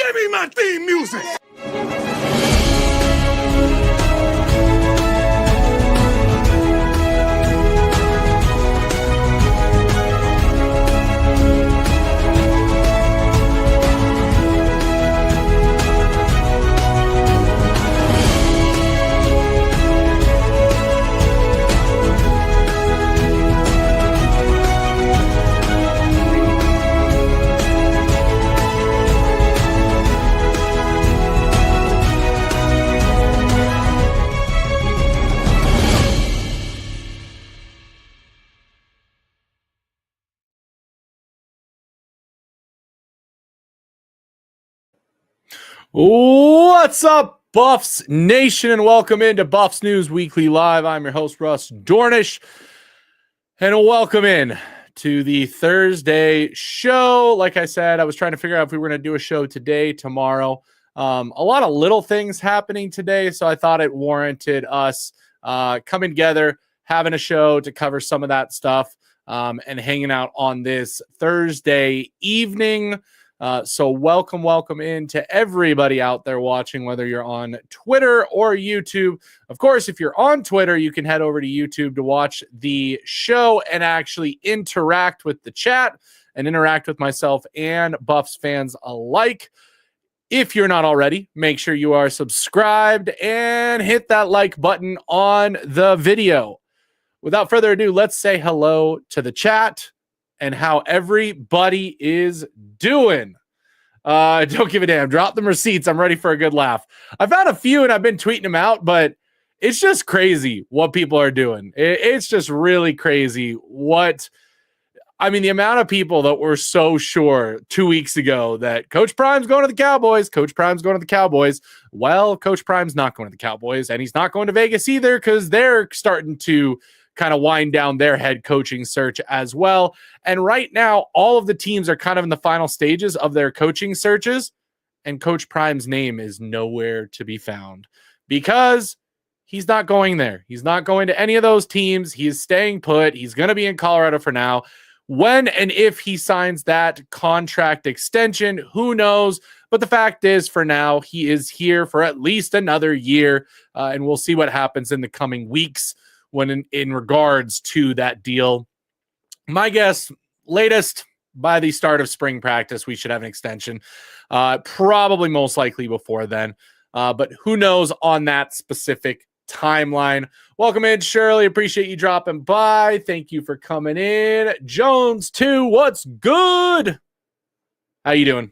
Give me my theme music. What's up, Buffs Nation, and welcome into Buffs News Weekly Live. I'm your host, Russ Dornish, and welcome in to the Thursday show. Like I said, I was trying to figure out if we were going to do a show today, tomorrow. A lot of little things happening today, so I thought it warranted us coming together, having a show to cover some of that stuff, and hanging out on this Thursday evening. So welcome in to everybody out there watching, whether you're on Twitter or YouTube. Of course, if you're on Twitter, you can head over to YouTube to watch the show and actually interact with the chat and interact with myself and Buffs fans alike. If you're not already, make sure you are subscribed and hit that like button on the video. Without further ado, let's say hello to the chat and how everybody is doing. Don't give a damn. Drop them receipts. I'm ready for a good laugh. I've had a few and I've been tweeting them out, but it's just crazy what people are doing. It's just really crazy the amount of people that were so sure 2 weeks ago that Coach Prime's going to the Cowboys. Coach Prime's going to the Cowboys. Well, Coach Prime's not going to the Cowboys, and he's not going to Vegas either because they're starting to kind of wind down their head coaching search as well. And right now, all of the teams are kind of in the final stages of their coaching searches, and Coach Prime's name is nowhere to be found because he's not going there. He's not going to any of those teams. He's staying put. He's going to be in Colorado for now. When and if he signs that contract extension, who knows? But the fact is, for now, he is here for at least another year, and we'll see what happens in the coming weeks when in regards to that deal. My guess, latest by the start of spring practice, we should have an extension. Probably most likely before then. But who knows on that specific timeline. Welcome in, Shirley. Appreciate you dropping by. Thank you for coming in. Jones 2, what's good? How you doing?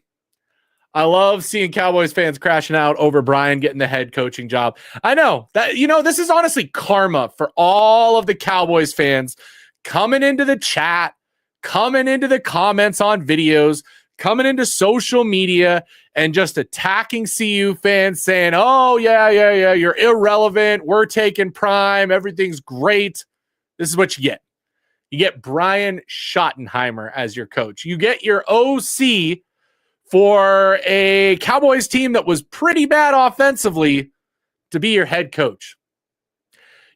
I love seeing Cowboys fans crashing out over Brian getting the head coaching job. I know that, this is honestly karma for all of the Cowboys fans coming into the chat, coming into the comments on videos, coming into social media and just attacking CU fans saying, oh, yeah, you're irrelevant. We're taking Prime. Everything's great. This is what you get. You get Brian Schottenheimer as your coach. You get your OC for a Cowboys team that was pretty bad offensively to be your head coach.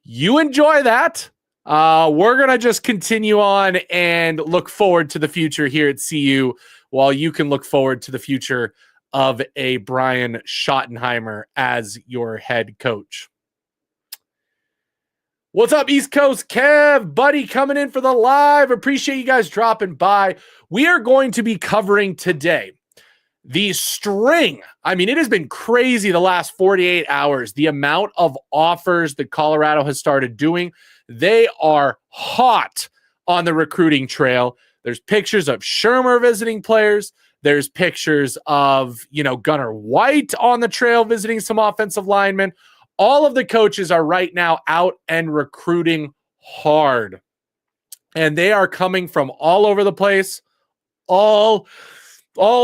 You enjoy that. We're going to just continue on and look forward to the future here at CU while you can look forward to the future of a Brian Schottenheimer as your head coach. What's up, East Coast Kev? Buddy coming in for the live. Appreciate you guys dropping by. We are going to be covering today the string. It has been crazy the last 48 hours. The amount of offers that Colorado has started doing. They are hot on the recruiting trail. There's pictures of Shermer visiting players. There's pictures of, Gunnar White on the trail visiting some offensive linemen. All of the coaches are right now out and recruiting hard. And they are coming from all over the place, all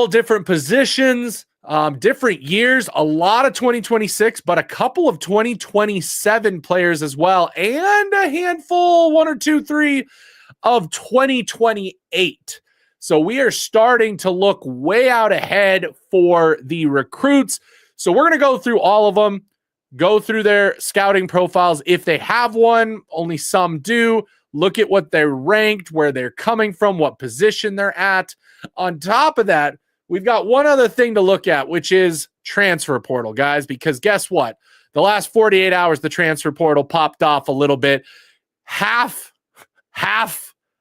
different positions, different years, a lot of 2026, but a couple of 2027 players as well, and a handful, 1 or 2, 3 of 2028. So we are starting to look way out ahead for the recruits. So we're going to go through all of them, go through their scouting profiles. If they have one, only some do. Look at what they're ranked, where they're coming from, what position they're at. On top of that, we've got one other thing to look at, which is transfer portal, guys, because guess what? The last 48 hours, the transfer portal popped off a little bit. Half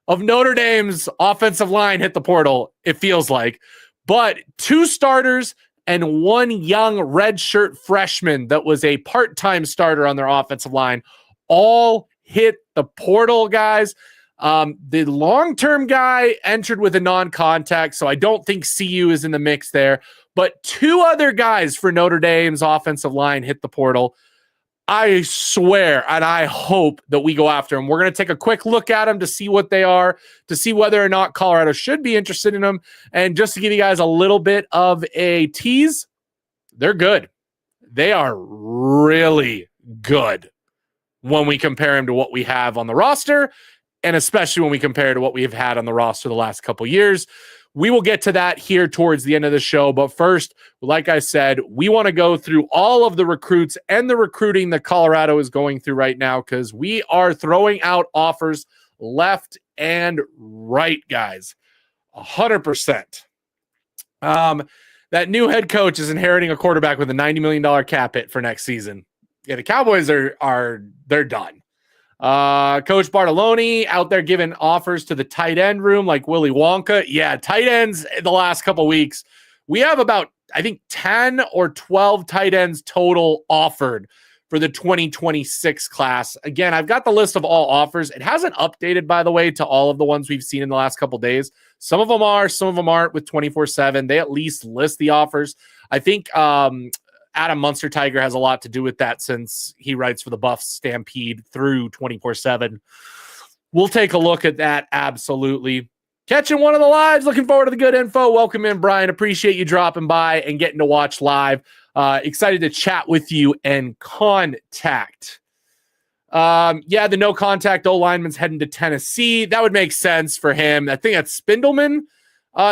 of Notre Dame's offensive line hit the portal, it feels like. But 2 starters and 1 young redshirt freshman that was a part-time starter on their offensive line all hit the portal, guys. The long-term guy entered with a non-contact, so I don't think CU is in the mix there. But 2 other guys for Notre Dame's offensive line hit the portal. I swear, and I hope that we go after them. We're going to take a quick look at them to see what they are, to see whether or not Colorado should be interested in them. And just to give you guys a little bit of a tease, they're good. They are really good when we compare them to what we have on the roster, and especially when we compare to what we've had on the roster the last couple years. We will get to that here towards the end of the show. But first, like I said, we want to go through all of the recruits and the recruiting that Colorado is going through right now, because we are throwing out offers left and right, guys. 100%. That new head coach is inheriting a quarterback with a $90 million cap hit for next season. Yeah, the Cowboys they're done. Coach Bartoloni out there giving offers to the tight end room like Willy Wonka. Yeah, tight ends in the last couple weeks. We have about, I think, 10 or 12 tight ends total offered for the 2026 class. Again, I've got the list of all offers. It hasn't updated, by the way, to all of the ones we've seen in the last couple days. Some of them are, some of them aren't with 24/7. They at least list the offers. I think Adam Munster Tiger has a lot to do with that, since he writes for the Buffs Stampede through 24/7. We'll take a look at that. Absolutely. Catching one of the lives. Looking forward to the good info. Welcome in, Brian. Appreciate you dropping by and getting to watch live. Excited to chat with you and contact. The no contact O lineman's heading to Tennessee. That would make sense for him. I think that's Spindleman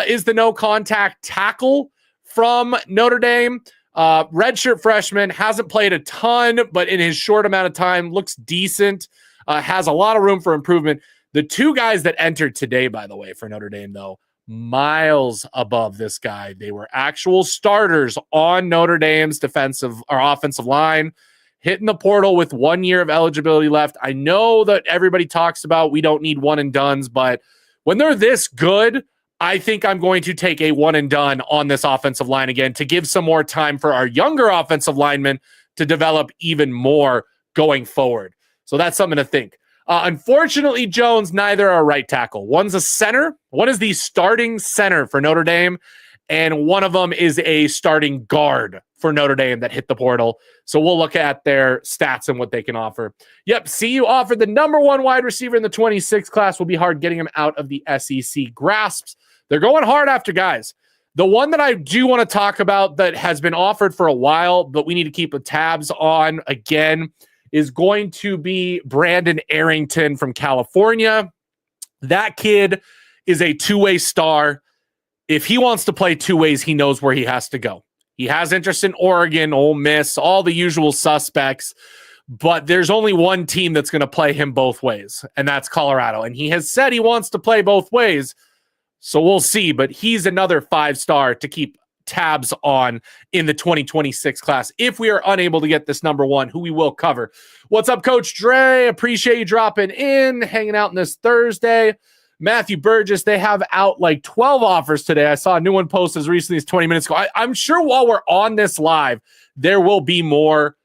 is the no contact tackle from Notre Dame. Redshirt freshman, hasn't played a ton, but in his short amount of time looks decent, has a lot of room for improvement. The 2 guys that entered today, by the way, for Notre Dame, though, miles above this guy. They were actual starters on Notre Dame's defensive or offensive line, hitting the portal with 1 year of eligibility left. I know that everybody talks about we don't need one and dones, but when they're this good, I think I'm going to take a one and done on this offensive line again to give some more time for our younger offensive linemen to develop even more going forward. So that's something to think. Unfortunately, Jones, neither are right tackle. One's a center. One is the starting center for Notre Dame, and one of them is a starting guard for Notre Dame that hit the portal. So we'll look at their stats and what they can offer. Yep, CU offered the number 1 wide receiver in the 26 class. Will be hard getting him out of the SEC grasps. They're going hard after guys. The one that I do want to talk about that has been offered for a while, but we need to keep the tabs on again, is going to be Brandon Arrington from California. That kid is a 2-way star. If he wants to play 2 ways, he knows where he has to go. He has interest in Oregon, Ole Miss, all the usual suspects, but there's only one team that's going to play him both ways, and that's Colorado. And he has said he wants to play both ways. So we'll see, but he's another 5-star to keep tabs on in the 2026 class if we are unable to get this number 1, who we will cover. What's up, Coach Dre? Appreciate you dropping in, hanging out on this Thursday. Matthew Burgess, they have out like 12 offers today. I saw a new one posted as recently as 20 minutes ago. I'm sure while we're on this live, there will be more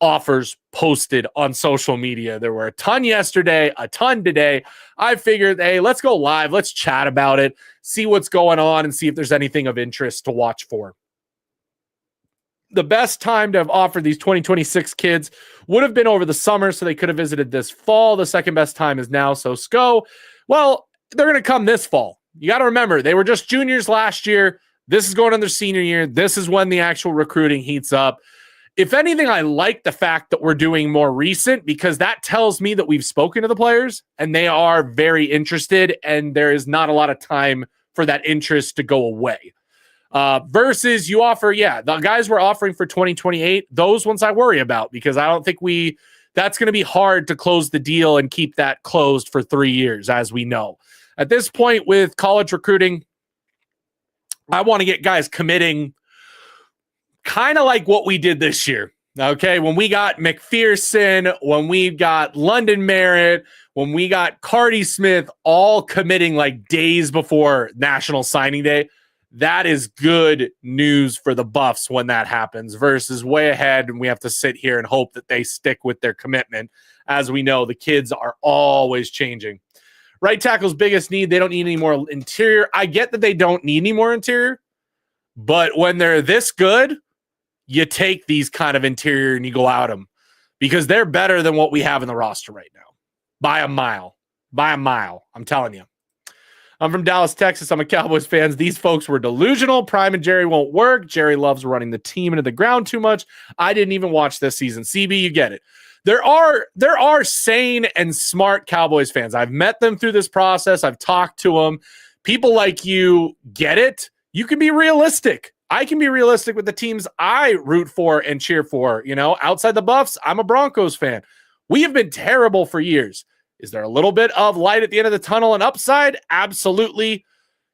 offers posted on social media. There were a ton yesterday, a ton today. I figured, hey, let's go live. Let's chat about it, see what's going on, and see if there's anything of interest to watch for. The best time to have offered these 2026 kids would have been over the summer, so they could have visited this fall. The second best time is now. So SCO, well, they're going to come this fall. You got to remember, they were just juniors last year. This is going on their senior year. This is when the actual recruiting heats up. If anything, I like the fact that we're doing more recent, because that tells me that we've spoken to the players and they are very interested, and there is not a lot of time for that interest to go away. Versus you offer, the guys we're offering for 2028, those ones I worry about, because I don't think that's going to be hard to close the deal and keep that closed for 3 years, as we know. At this point with college recruiting, I want to get guys committing kind of like what we did this year. Okay, when we got McPherson, when we got London Merritt, when we got Cardi Smith all committing like days before National Signing Day, that is good news for the Buffs when that happens versus way ahead and we have to sit here and hope that they stick with their commitment. As we know, the kids are always changing. Right tackle's biggest need, they don't need any more interior. I get that they don't need any more interior, but when they're this good, you take these kind of interior and you go out them because they're better than what we have in the roster right now. By a mile. I'm telling you. I'm from Dallas, Texas. I'm a Cowboys fan. These folks were delusional. Prime and Jerry won't work. Jerry loves running the team into the ground too much. I didn't even watch this season. CB, you get it. There are sane and smart Cowboys fans. I've met them through this process. I've talked to them. People like you get it. You can be realistic. I can be realistic with the teams I root for and cheer for. You know, outside the Buffs, I'm a Broncos fan. We have been terrible for years. Is there a little bit of light at the end of the tunnel and upside? Absolutely.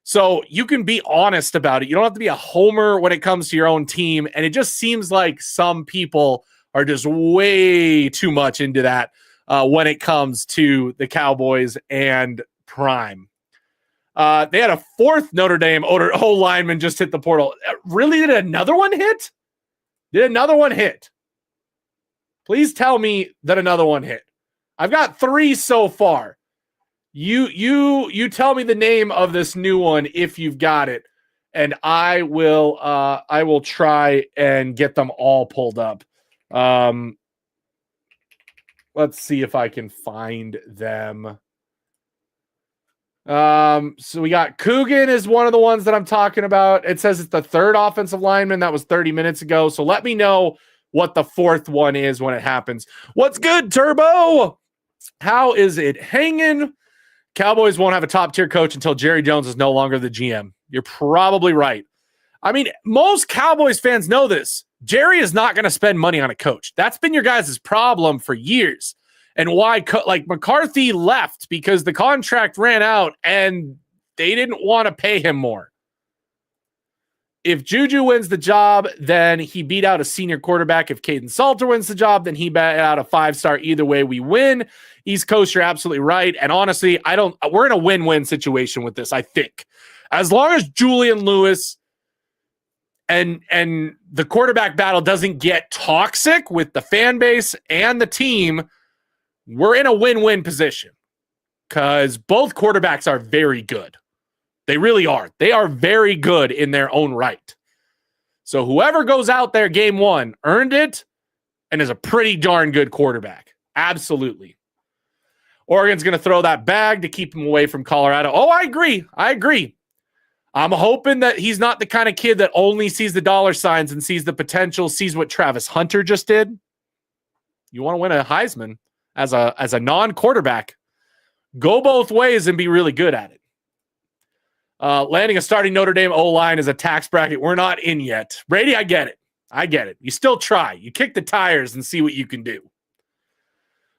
So you can be honest about it. You don't have to be a homer when it comes to your own team. And it just seems like some people are just way too much into that when it comes to the Cowboys and Prime. They had a fourth Notre Dame O-lineman just hit the portal. Really? Did another one hit? Please tell me that another one hit. I've got 3 so far. You tell me the name of this new one if you've got it, and I will try and get them all pulled up. Let's see if I can find them. So we got Coogan is one of the ones that I'm talking about. It says it's the third offensive lineman. That was 30 minutes ago. So let me know what the fourth one is when it happens. What's good, Turbo? How is it hanging? Cowboys won't have a top tier coach until Jerry Jones is no longer the GM. You're probably right. I mean, most Cowboys fans know this. Jerry is not going to spend money on a coach. That's been your guys' problem for years. And why, like McCarthy left because the contract ran out and they didn't want to pay him more. If Juju wins the job, then he beat out a senior quarterback. If Caden Salter wins the job, then he beat out a 5-star. Either way, we win. East Coast, you're absolutely right. And honestly, we're in a win-win situation with this, I think. As long as Julian Lewis and the quarterback battle doesn't get toxic with the fan base and the team, we're in a win-win position because both quarterbacks are very good. They really are. They are very good in their own right. So whoever goes out there game one earned it and is a pretty darn good quarterback. Absolutely. Oregon's going to throw that bag to keep him away from Colorado. Oh, I agree. I'm hoping that he's not the kind of kid that only sees the dollar signs and sees the potential, sees what Travis Hunter just did. You want to win a Heisman as a non-quarterback, go both ways and be really good at it. Landing a starting Notre Dame O-line is a tax bracket we're not in yet. Brady, I get it. You still try. You kick the tires and see what you can do.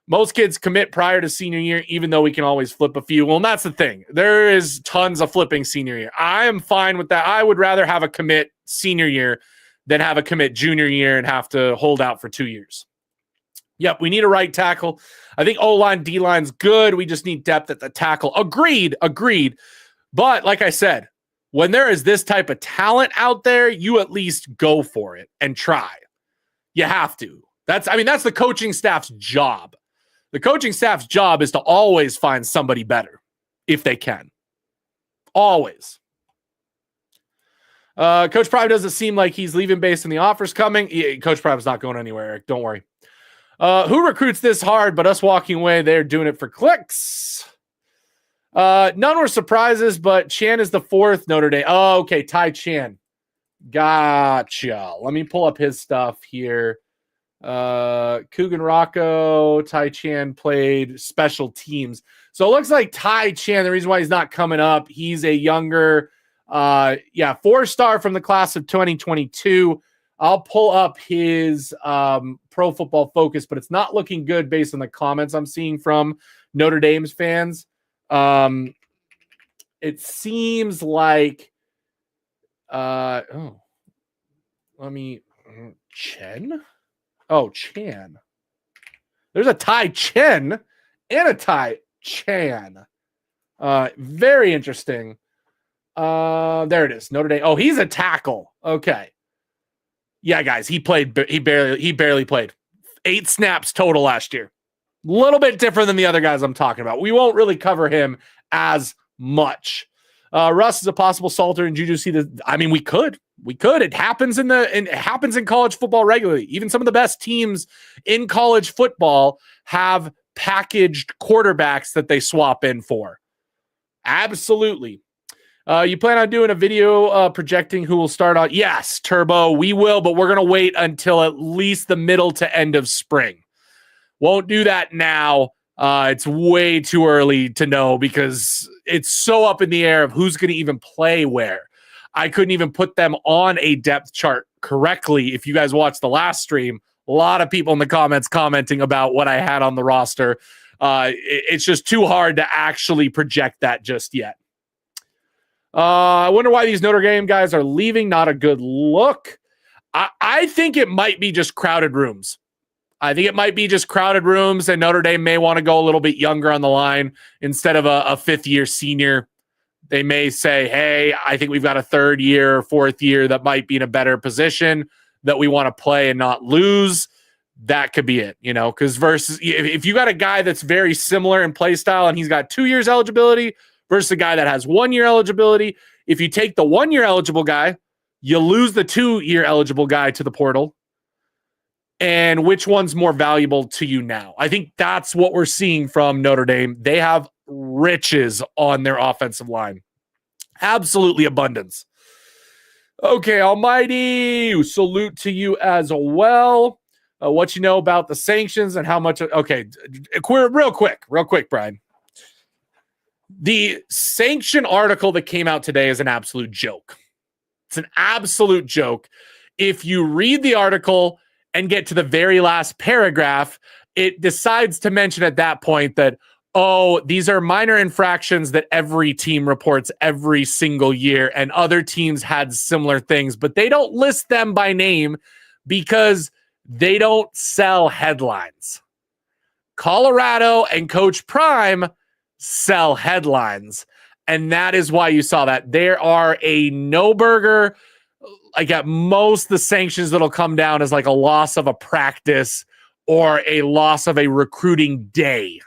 Most kids commit prior to senior year, even though we can always flip a few. Well, and that's the thing. There is tons of flipping senior year. I am fine with that. I would rather have a commit senior year than have a commit junior year and have to hold out for 2 years. Yep, we need a right tackle. I think O-line, D-line's good. We just need depth at the tackle. Agreed. But like I said, when there is this type of talent out there, you at least go for it and try. You have to. That's the coaching staff's job. The coaching staff's job is to always find somebody better if they can. Always. Coach Prime doesn't seem like he's leaving based on the offers coming. Coach Prime's not going anywhere, Eric. Don't worry. Who recruits this hard, but us walking away, they're doing it for clicks. None were surprises, but Chan is the fourth Notre Dame. Oh, okay, Ty Chan. Gotcha. Let me pull up his stuff here. Coogan Rocco, Ty Chan played special teams. So it looks like Ty Chan, the reason why he's not coming up, he's a younger, 4-star from the class of 2022. I'll pull up his Pro Football Focus, but it's not looking good based on the comments I'm seeing from Notre Dame's fans. It seems like Let me Chen. Oh, Chan. There's a Tai Chen and a Tai Chan. Very interesting. There it is. Notre Dame. Oh, he's a tackle. Okay. Yeah, guys, he barely played. 8 snaps total last year. A little bit different than the other guys I'm talking about. We won't really cover him as much. Russ is a possible salter, and Juju see the. I mean, we could. It happens it happens in college football regularly. Even some of the best teams in college football have packaged quarterbacks that they swap in for. Absolutely. You plan on doing a video projecting who will start on? Yes, Turbo, we will, but we're going to wait until at least the middle to end of spring. Won't do that now. It's way too early to know because it's so up in the air of who's going to even play where. I couldn't even put them on a depth chart correctly. If you guys watched the last stream, a lot of people in the comments commenting about what I had on the roster. It's just too hard to actually project that just yet. I wonder why these Notre Dame guys are leaving. Not a good look. I think it might be just crowded rooms. And Notre Dame may want to go a little bit younger on the line instead of a fifth-year senior. They may say, hey, I think we've got a third year, fourth year that might be in a better position that we want to play and not lose. That could be it, because versus if you got a guy that's very similar in play style and he's got 2 years eligibility versus a guy that has 1 year eligibility, if you take the 1 year eligible guy, you lose the 2 year eligible guy to the portal. And which one's more valuable to you now? I think that's what we're seeing from Notre Dame. They have riches on their offensive line. Absolutely abundance. Okay, Almighty, salute to you as well. What you know about the sanctions and how much... Okay, real quick, Brian. The sanction article that came out today is an absolute joke. It's an absolute joke. If you read the article and get to the very last paragraph, it decides to mention at that point that, oh, these are minor infractions that every team reports every single year, and other teams had similar things, but they don't list them by name because they don't sell headlines. Colorado and Coach Prime sell headlines, and that is why you saw that. There are a no-burger. Like at most, the sanctions that'll come down is like a loss of a practice or a loss of a recruiting day.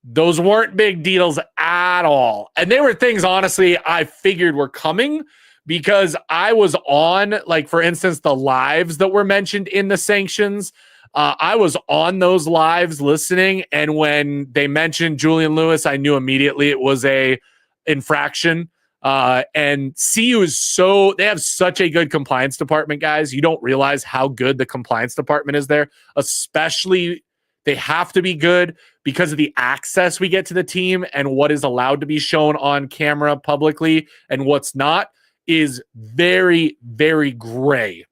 Those weren't big deals at all. And they were things, honestly, I figured were coming because I was on, like, for instance, the lives that were mentioned in the sanctions. I was on those lives listening. And when they mentioned Julian Lewis, I knew immediately it was a infraction. And CU is they have such a good compliance department, guys. You don't realize how good the compliance department is there, especially they have to be good because of the access we get to the team and what is allowed to be shown on camera publicly and what's not is very, very gray.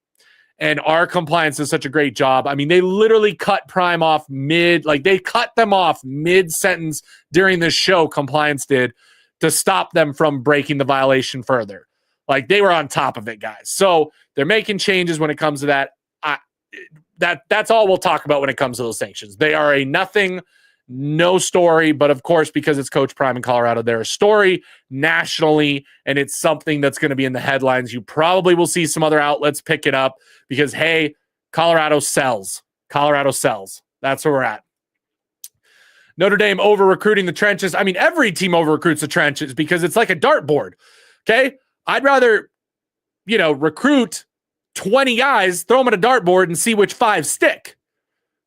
And our compliance does such a great job. I mean, they literally cut Prime off they cut them off mid-sentence during this show, compliance did, to stop them from breaking the violation further. Like, they were on top of it, guys. So they're making changes when it comes to that. That's all we'll talk about when it comes to those sanctions. They are a nothing, no story, but of course, because it's Coach Prime in Colorado, they're a story nationally, and it's something that's going to be in the headlines. You probably will see some other outlets pick it up because, hey, Colorado sells. Colorado sells. That's where we're at. Notre Dame over-recruiting the trenches. I mean, every team over-recruits the trenches because it's like a dartboard, okay? I'd rather, recruit 20 guys, throw them at a dartboard and see which 5 stick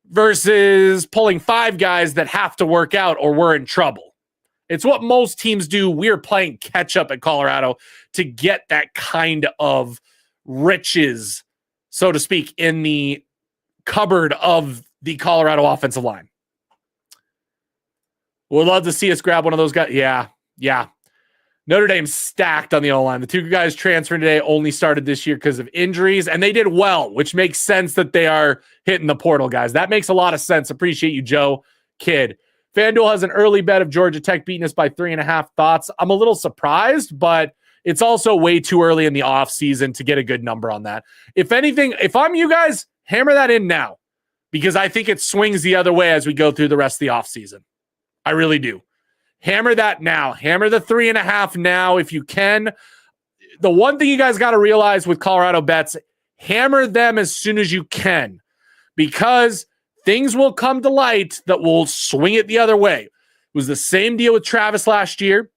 versus pulling 5 guys that have to work out or we're in trouble. It's what most teams do. We're playing catch up at Colorado to get that kind of riches, so to speak, in the cupboard of the Colorado offensive line. Would love to see us grab one of those guys. Yeah. Notre Dame stacked on the O-line. The 2 guys transferring today only started this year because of injuries, and they did well, which makes sense that they are hitting the portal, guys. That makes a lot of sense. Appreciate you, Joe Kidd. FanDuel has an early bet of Georgia Tech beating us by 3.5. Thoughts? I'm a little surprised, but it's also way too early in the offseason to get a good number on that. If anything, if I'm you guys, hammer that in now, because I think it swings the other way as we go through the rest of the offseason. I really do. Hammer that now. Hammer the 3.5 now if you can. The one thing you guys got to realize with Colorado bets, hammer them as soon as you can, because things will come to light that will swing it the other way. It was the same deal with Travis last year.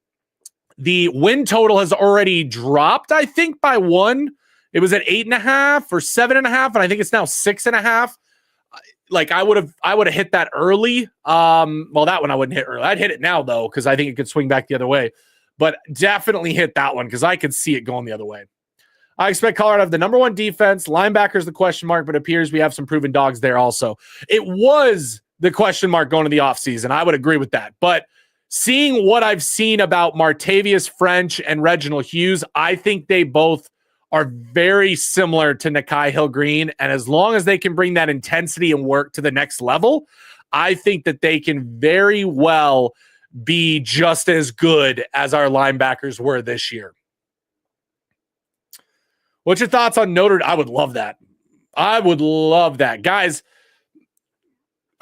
The win total has already dropped, I think, by 1. It was at 8.5 or 7.5, and I think it's now 6.5. Like I would have hit that early. Well, that one I wouldn't hit early. I'd hit it now though, because I think it could swing back the other way. But definitely hit that one because I could see it going the other way. I expect Colorado to have the number 1 defense. Linebackers the question mark, but it appears we have some proven dogs there also. It was the question mark going to the offseason. I would agree with that. But seeing what I've seen about Martavius French and Reginald Hughes, I think they both are very similar to Nakai Hill-Green. And as long as they can bring that intensity and work to the next level, I think that they can very well be just as good as our linebackers were this year. What's your thoughts on Notre Dame? I would love that. I would love that. Guys,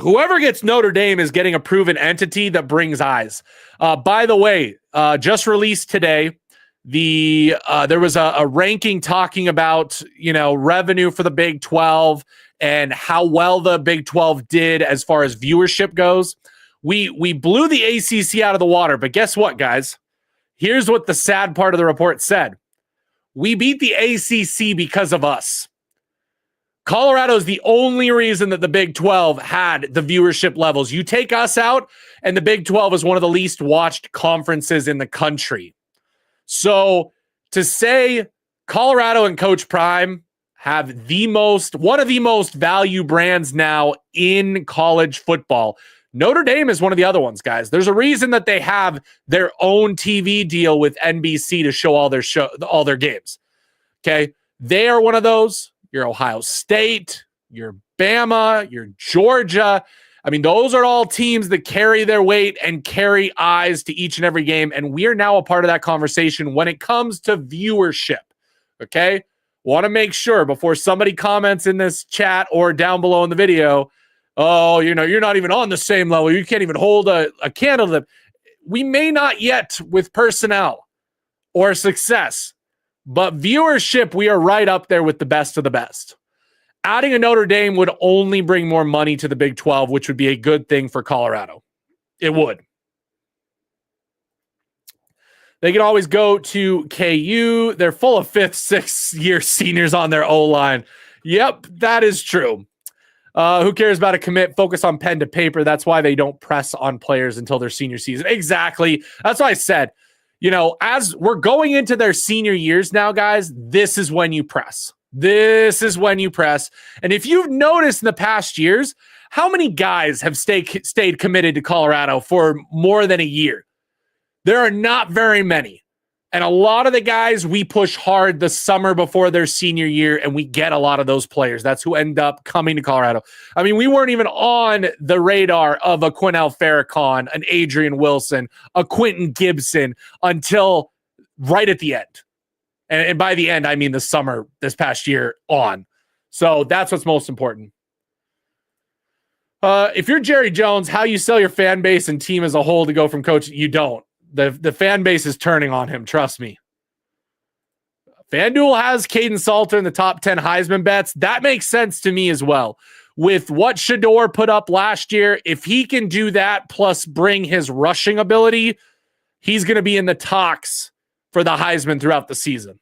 whoever gets Notre Dame is getting a proven entity that brings eyes. By the way, just released today, there was a ranking talking about, revenue for the Big 12 and how well the Big 12 did as far as viewership goes. We blew the ACC out of the water, but guess what, guys? Here's what the sad part of the report said. We beat the ACC because of us. Colorado is the only reason that the Big 12 had the viewership levels. You take us out, and the Big 12 is one of the least watched conferences in the country. So to say Colorado and Coach Prime have one of the most value brands now in college football. Notre Dame is one of the other ones, guys. There's a reason that they have their own TV deal with NBC to show all their games. Okay. They are one of those. Your Ohio State, your Bama, your Georgia. I mean, those are all teams that carry their weight and carry eyes to each and every game. And we are now a part of that conversation when it comes to viewership. Okay. Want to make sure before somebody comments in this chat or down below in the video, oh, you're not even on the same level. You can't even hold a candle to them. We may not yet with personnel or success, but viewership, we are right up there with the best of the best. Adding a Notre Dame would only bring more money to the Big 12, which would be a good thing for Colorado. It would. They can always go to KU. They're full of 5th, 6th-year seniors on their O-line. Yep, that is true. Who cares about a commit? Focus on pen to paper. That's why they don't press on players until their senior season. Exactly. That's why I said, as we're going into their senior years now, guys, this is when you press. This is when you press. And if you've noticed in the past years, how many guys have stayed committed to Colorado for more than a year? There are not very many. And a lot of the guys we push hard the summer before their senior year, and we get a lot of those players. That's who end up coming to Colorado. I mean, we weren't even on the radar of a Quinnell Farrakhan, an Adrian Wilson, a Quentin Gibson until right at the end. And by the end, I mean the summer this past year on. So that's what's most important. If you're Jerry Jones, how you sell your fan base and team as a whole to go from coach, you don't. The fan base is turning on him. Trust me. FanDuel has Caden Salter in the top 10 Heisman bets. That makes sense to me as well. With what Shador put up last year, if he can do that plus bring his rushing ability, he's going to be in the talks for the Heisman throughout the season.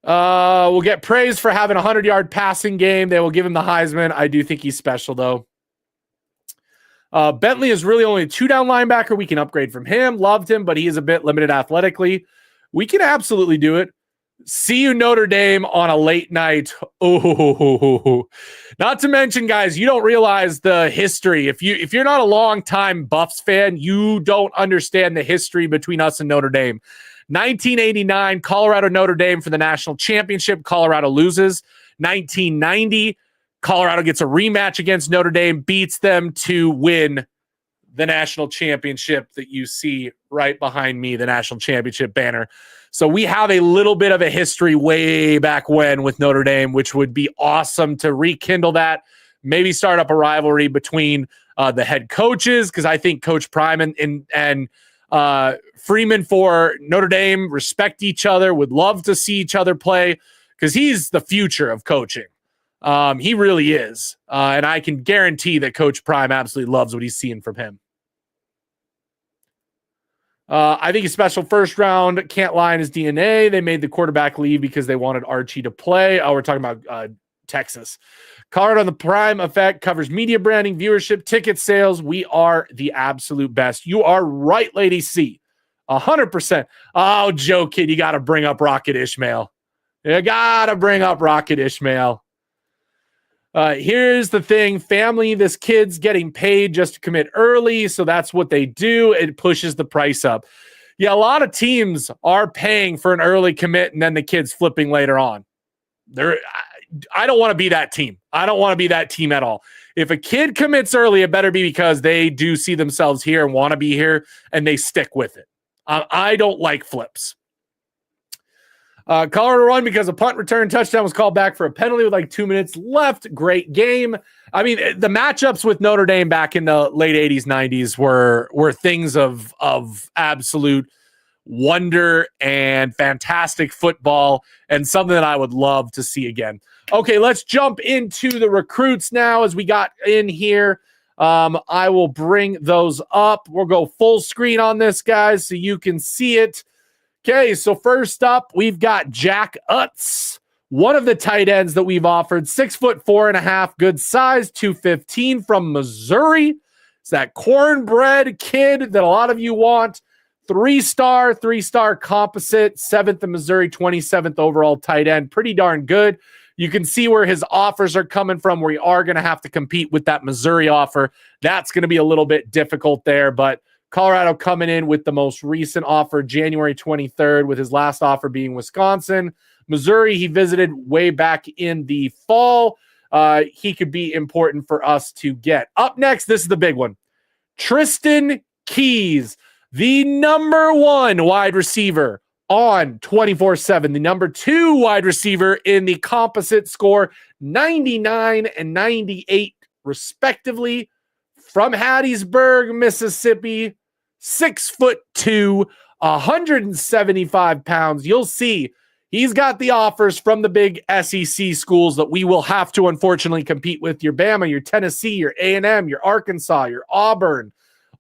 We'll get praise for having a 100-yard passing game. They will give him the Heisman. I do think he's special, though. Bentley is really only a 2-down linebacker. We can upgrade from him. Loved him, but he is a bit limited athletically. We can absolutely do it. See you, Notre Dame, on a late night. Oh, not to mention, guys, you don't realize the history. If you're not a long-time Buffs fan, you don't understand the history between us and Notre Dame. 1989, Colorado Notre Dame for the national championship. Colorado loses. 1990. Colorado gets a rematch against Notre Dame, beats them to win the national championship that you see right behind me, the national championship banner. So we have a little bit of a history way back when with Notre Dame, which would be awesome to rekindle that, maybe start up a rivalry between the head coaches, because I think Coach Prime and Freeman for Notre Dame respect each other, would love to see each other play, because he's the future of coaching. He really is. And I can guarantee that Coach Prime absolutely loves what he's seeing from him. I think a special first round can't lie in his DNA. They made the quarterback leave because they wanted Archie to play. Oh, we're talking about Texas. Colorado on the Prime effect covers media branding, viewership, ticket sales. We are the absolute best. You are right, Lady C. 100%. Oh, Joe Kid, you got to bring up Rocket Ishmael. You got to bring up Rocket Ishmael. Here's the thing. Family, this kid's getting paid just to commit early, so that's what they do. It pushes the price up. Yeah, a lot of teams are paying for an early commit, and then the kid's flipping later on. I don't want to be that team. I don't want to be that team at all. If a kid commits early, it better be because they do see themselves here and want to be here, and they stick with it. I don't like flips. Colorado won because a punt return touchdown was called back for a penalty with like 2 minutes left. Great game. I mean, the matchups with Notre Dame back in the late 80s, 90s were things of absolute wonder and fantastic football, and something that I would love to see again. Okay, let's jump into the recruits now as we got in here. I will bring those up. We'll go full screen on this, guys, so you can see it. Okay, so first up, we've got Jack Utz, one of the tight ends that we've offered, 6'4.5", good size, 215 from Missouri. It's that cornbread kid that a lot of you want. Three-star composite, 7th in Missouri, 27th overall tight end. Pretty darn good. You can see where his offers are coming from. We are going to have to compete with that Missouri offer. That's going to be a little bit difficult there, but Colorado coming in with the most recent offer, January 23rd, with his last offer being Wisconsin. Missouri, he visited way back in the fall. He could be important for us to get. Up next, this is the big one. Tristan Keys, the number 1 wide receiver on 24/7, the number 2 wide receiver in the composite score, 99 and 98 respectively, from Hattiesburg, Mississippi. 6'2", 175 pounds. You'll see he's got the offers from the big SEC schools that we will have to unfortunately compete with. Your Bama, your Tennessee, your A&M, your Arkansas, your Auburn.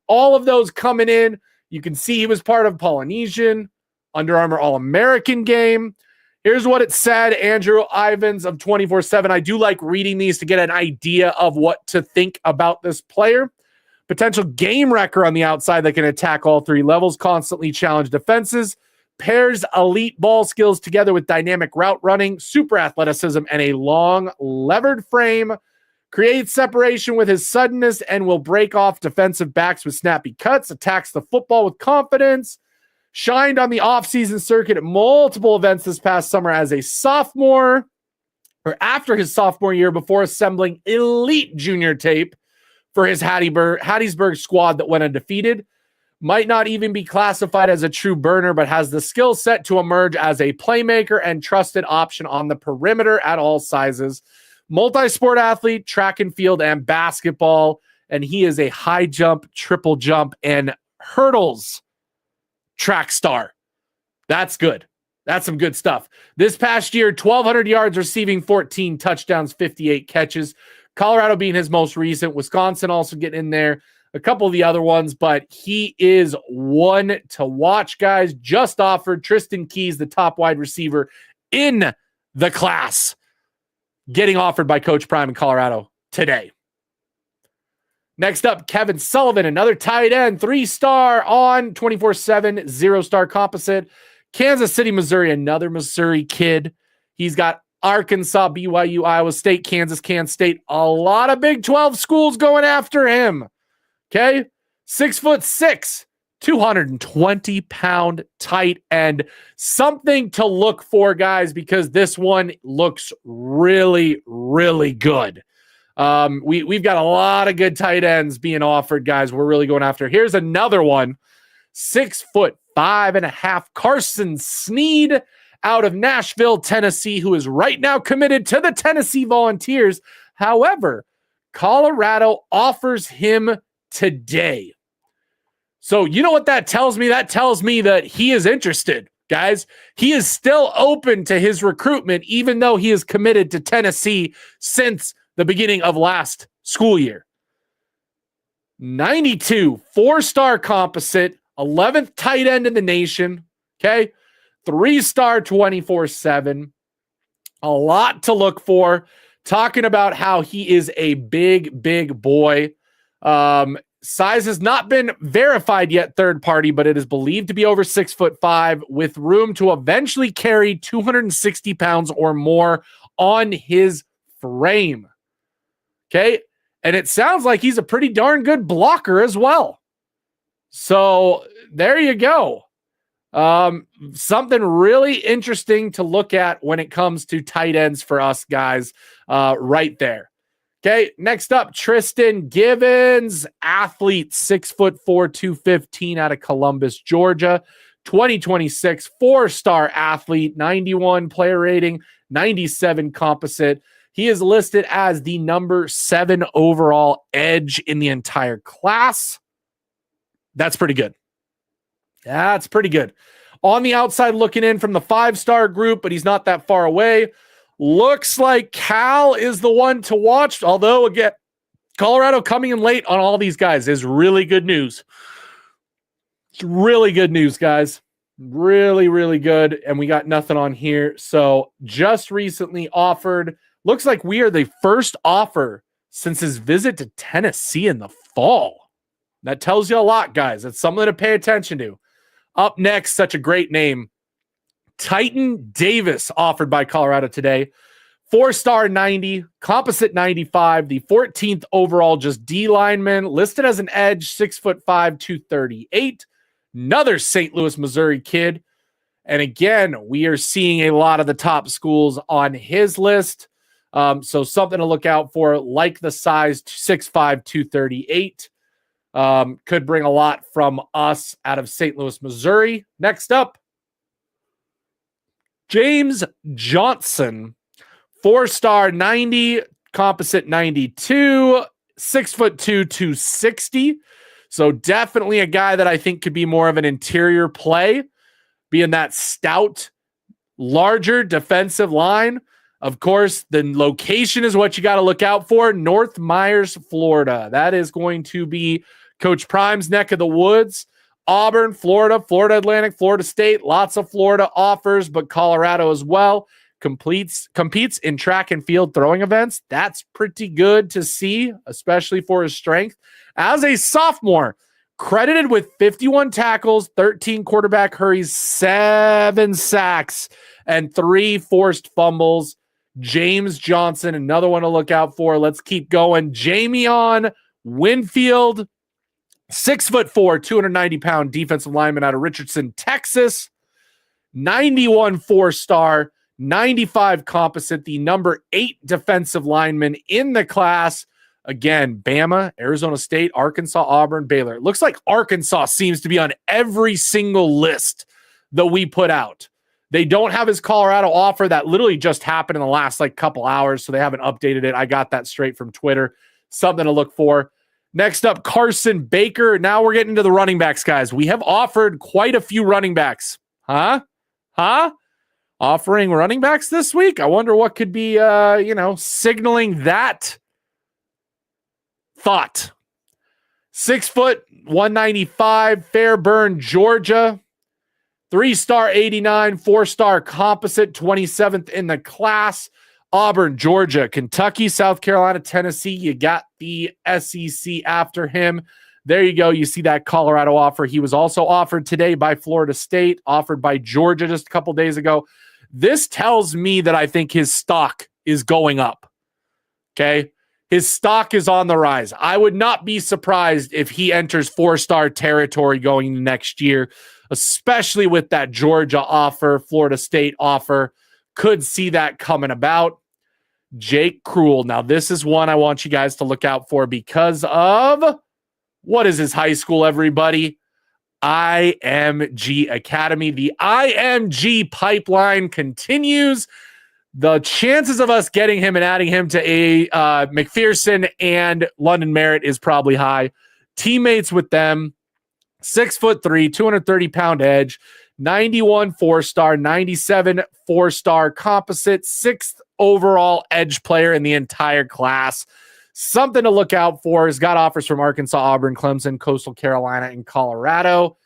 All of those coming in. You can see he was part of Polynesian, Under Armour All-American game. Here's what it said. Andrew Ivins of 24/7. I do like reading these to get an idea of what to think about this player. Potential game wrecker on the outside that can attack all 3 levels, constantly challenge defenses, pairs elite ball skills together with dynamic route running, super athleticism, and a long levered frame, creates separation with his suddenness and will break off defensive backs with snappy cuts, attacks the football with confidence, shined on the offseason circuit at multiple events this past summer as a sophomore, or after his sophomore year, before assembling elite junior tape for his Hattiesburg squad that went undefeated. Might not even be classified as a true burner, but has the skill set to emerge as a playmaker and trusted option on the perimeter at all sizes. Multi-sport athlete, track and field, and basketball. And he is a high jump, triple jump, and hurdles track star. That's good. That's some good stuff. This past year, 1,200 yards receiving, 14 touchdowns, 58 catches. Colorado being his most recent. Wisconsin also getting in there. A couple of the other ones, but he is one to watch, guys. Just offered Tristan Keys, the top wide receiver in the class, getting offered by Coach Prime in Colorado today. Next up, Kevin Sullivan, another tight end, 3-star on 24/7, 0-star composite. Kansas City, Missouri, another Missouri kid. He's got Arkansas, BYU, Iowa State, Kansas, Kansas State. A lot of Big 12 schools going after him. Okay? 6'6", 220-pound tight end. Something to look for, guys, because this one looks really, really good. We've got a lot of good tight ends being offered, guys. We're really going after. Here's another one. 6'5.5" Carson Sneed out of Nashville, Tennessee, who is right now committed to the Tennessee Volunteers. However, Colorado offers him today. So you know what that tells me? That tells me that he is interested, guys. He is still open to his recruitment, even though he is committed to Tennessee since the beginning of last school year. 92, 4-star composite, 11th tight end in the nation. Okay. 3-star 24/7. A lot to look for. Talking about how he is a big, big boy. Size has not been verified yet, third party, but it is believed to be over 6'5", with room to eventually carry 260 pounds or more on his frame. Okay. And it sounds like he's a pretty darn good blocker as well. So there you go. Something really interesting to look at when it comes to tight ends for us guys, right there. Okay, next up, Tristan Givens, athlete, 6'4", 215 out of Columbus, Georgia, 2026, 4-star athlete, 91 player rating, 97 composite. He is listed as the number 7 overall edge in the entire class. That's pretty good. That's pretty good. On the outside looking in from the 5-star group, but he's not that far away. Looks like Cal is the one to watch, although, again, Colorado coming in late on all these guys is really good news. It's really good news, guys. Really, really good. And we got nothing on here. So just recently offered. Looks like we are the first offer since his visit to Tennessee in the fall. That tells you a lot, guys. It's something to pay attention to. Up next, such a great name. Titan Davis offered by Colorado today. 4-star 90, composite 95, the 14th overall just D lineman, listed as an edge, 6'5", 238. Another St. Louis, Missouri kid. And again, we are seeing a lot of the top schools on his list. So something to look out for, like the size, 6'5", 238. Could bring a lot from us out of St. Louis, Missouri. Next up, James Johnson, 4-star 90, composite 92, 6'2", 260. So definitely a guy that I think could be more of an interior play, being that stout, larger defensive line. Of course, the location is what you got to look out for. North Myers, Florida. That is going to be Coach Prime's neck of the woods. Auburn, Florida, Florida Atlantic, Florida State, lots of Florida offers, but Colorado as well. Competes in track and field throwing events. That's pretty good to see, especially for his strength. As a sophomore, credited with 51 tackles, 13 quarterback hurries, 7 sacks, and 3 forced fumbles. James Johnson, another one to look out for. Let's keep going. Jamion Winfield, 6'4", 290-pound defensive lineman out of Richardson, Texas. 91 4-star, 95 composite, the number 8 defensive lineman in the class. Again, Bama, Arizona State, Arkansas, Auburn, Baylor. It looks like Arkansas seems to be on every single list that we put out. They don't have his Colorado offer. That literally just happened in the last couple hours, so they haven't updated it. I got that straight from Twitter. Something to look for. Next up, Carson Baker. Now we're getting to the running backs, guys. We have offered quite a few running backs. Huh? Offering running backs this week? I wonder what could be, signaling that thought. 6 foot, 195, Fairburn, Georgia. 3-star 89, 4-star composite, 27th in the class. Auburn, Georgia, Kentucky, South Carolina, Tennessee. You got the SEC after him. There you go. You see that Colorado offer. He was also offered today by Florida State, offered by Georgia just a couple days ago. This tells me that I think his stock is going up. Okay? His stock is on the rise. I would not be surprised if he enters 4-star territory going next year, especially with that Georgia offer, Florida State offer. Could see that coming about. Jake Kruel. Now, this is one I want you guys to look out for because of what is his high school, everybody? IMG Academy. The IMG pipeline continues. The chances of us getting him and adding him to a McPherson and London Merit is probably high. Teammates with them, 6'3", 230-pound edge, 91 4-star, 97 4-star composite, 6th overall edge player in the entire class. Something to look out for. He's got offers from Arkansas, Auburn, Clemson, Coastal Carolina, and Colorado.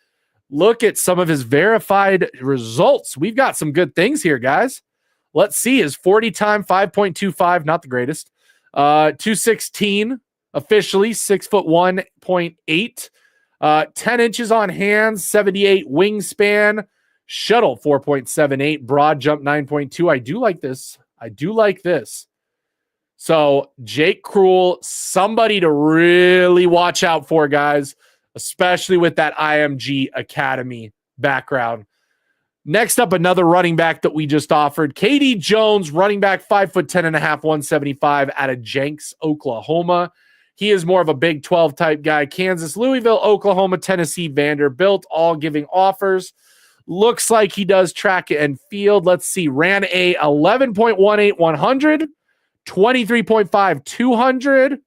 Look at some of his verified results. We've got some good things here, guys. Let's see. His 40 time, 5.25, not the greatest. 216 officially, 6'1.8. 10 inches on hands, 78 wingspan. Shuttle, 4.78. Broad jump, 9.2. I do like this. So Jake Kruel, somebody to really watch out for, guys, especially with that IMG Academy background. Next up, another running back that we just offered. KD Jones, running back, 5'10.5", 175 out of Jenks, Oklahoma. He is more of a Big 12 type guy. Kansas, Louisville, Oklahoma, Tennessee, Vanderbilt, all giving offers. Looks like he does track and field. Let's see. Ran a 11.18 100, 23.5 200.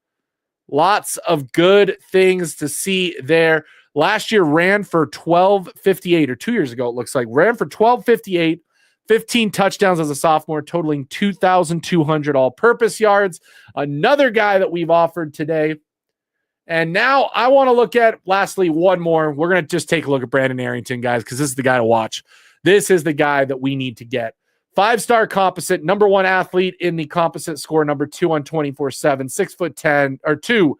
Lots of good things to see there. Last year ran for 1258, or 2 years ago it looks like. Ran for 1258, 15 touchdowns as a sophomore, totaling 2,200 all-purpose yards. Another guy that we've offered today. And now I want to look at, lastly, one more. We're going to just take a look at Brandon Arrington, guys, because this is the guy to watch. This is the guy that we need to get. 5-star composite, number 1 athlete in the composite score, number 2 on 24/7, 6'10",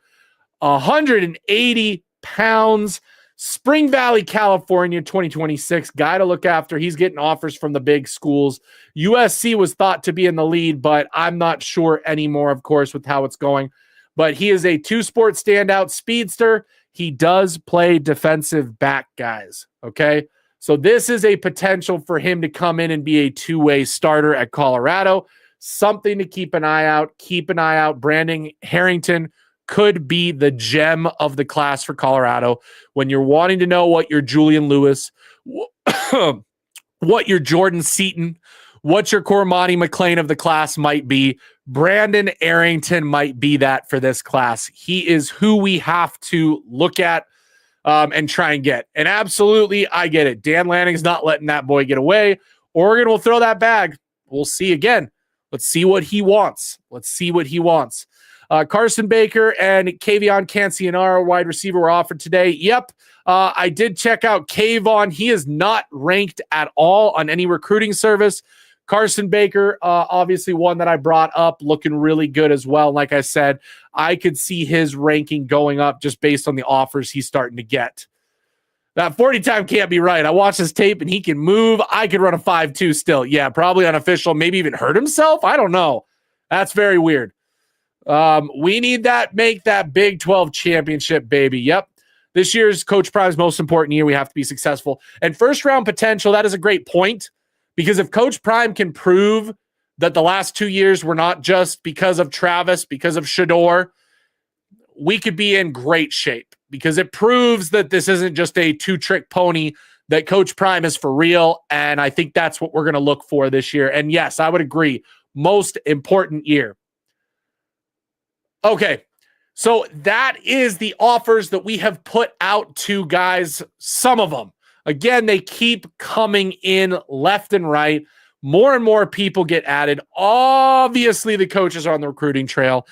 180 pounds. Spring Valley, California, 2026. Guy to look after. He's getting offers from the big schools. USC was thought to be in the lead, but I'm not sure anymore, of course, with how it's going. But he is a two-sport standout speedster. He does play defensive back, guys. Okay? So this is a potential for him to come in and be a two-way starter at Colorado. Something to keep an eye out. Keep an eye out. Brandon Harrington could be the gem of the class for Colorado. When you're wanting to know what your Julian Lewis, what your Jordan Seaton, what your Cormani McLean of the class might be, Brandon Arrington might be that for this class. He is who we have to look at and try and get. And absolutely, I get it. Dan Lanning's not letting that boy get away. Oregon will throw that bag. We'll see again. Let's see what he wants. Carson Baker and Kavion Cancianaro, wide receiver, were offered today. Yep, I did check out Kayvon. He is not ranked at all on any recruiting service. Carson Baker, obviously one that I brought up, looking really good as well. Like I said, I could see his ranking going up just based on the offers he's starting to get. That 40 time can't be right. I watched his tape and he can move. I could run a 5.2 still. Yeah, probably unofficial, maybe even hurt himself. I don't know. That's very weird. We need that, make that Big 12 championship, baby. Yep. This year's Coach Prime's most important year. We have to be successful. And first round potential, that is a great point. Because if Coach Prime can prove that the last 2 years were not just because of Travis, because of Shador, we could be in great shape. Because it proves that this isn't just a two-trick pony, that Coach Prime is for real. And I think that's what we're going to look for this year. And yes, I would agree. Most important year. Okay, so that is the offers that we have put out to guys, some of them. Again, they keep coming in left and right. More and more people get added. Obviously, the coaches are on the recruiting trail.